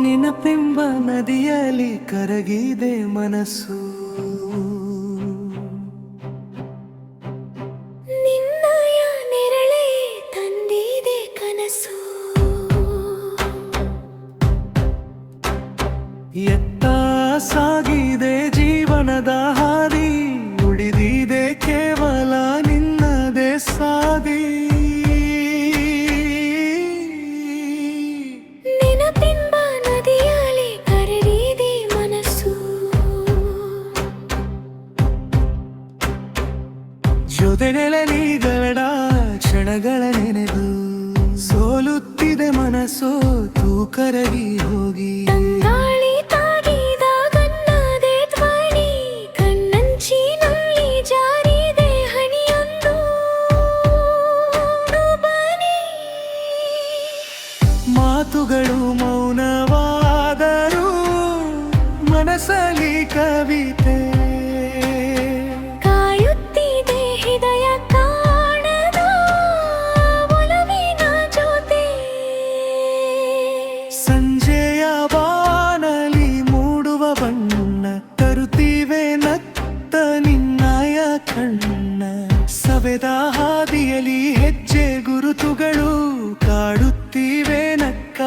ನೆನಪೆಂಬ ನದಿಯಲ್ಲಿ ಕರಗಿದೆ ಮನಸ್ಸು. ನಿನ್ನಯ ನೆರಳೇ ತಂದಿದೆ ಕನಸು. ಎತ್ತ ಸಾಗಿದೆ ಜೀವನದ ಹಾದಿ, ಉಳಿದಿದೆ ಕೇವಲ ನಿನ್ನದೇ ಸಾದಿ. ನೆನಪೆಂಬ ನದಿಯಲ್ಲಿ ಕರಗಿದೆ ಮನಸ್ಸು. ಜೊತೆ ನೆಲನಿಗಳ ಕ್ಷಣಗಳ ನೆನೆದು ಸೋಲುತ್ತಿದೆ ಮನಸ್ಸು ತೂಕರಗಿ ಹೋಗಿ. ತಂಗಾಳಿ ತಾಗಿದ ಗನ್ನದೆ ಧ್ವನಿ, ಕಣ್ಣಂಚಿನಲ್ಲಿ ಜಾರಿದೆ ಹನಿಯೊಂದು ಬನಿ. ಮಾತುಗಳು ಮೌನವಾದರೂ ಮನಸ್ಸಲ್ಲಿ ಕವಿತೆ ಕಾಯುತ್ತಿದೆ ಹೃದಯ ಕಾಣದ ಒಲವಿನ ಜೊತೆ. ಸಂಜೆಯ ಬಾನಲಿ ಮೂಡುವ ಬಣ್ಣ ತರುತ್ತಿವೆ ನತ್ತ ನಿನ್ನಯ ಕಣ್ಣ. ಸವೆದ ಹಾದಿಯಲ್ಲಿ ಹೆಜ್ಜೆ ಗುರುತುಗಳು ಕಾಡುತ್ತಿವೆ ನಕ್ಕ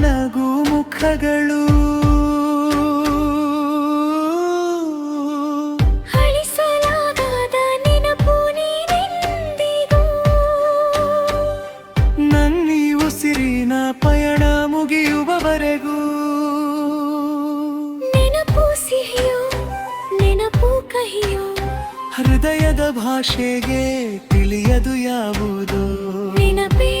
ನಗು ಮುಖಗಳು. ಅಳಿಸಲಾಗದ ನೆನಪು ನೀನೆಂದಿಗೂ. ನನ್ನಿ ಉಸಿರಿನ ಪಯಣ ಮುಗಿಯುವವರೆಗೂ. ನೆನಪು ಸಿಹಿಯೋ ನೆನಪು ಕಹಿಯೋ, ಹೃದಯದ ಭಾಷೆಗೆ ತಿಳಿಯದು ಯಾವುದೋ. ನೆನಪೇ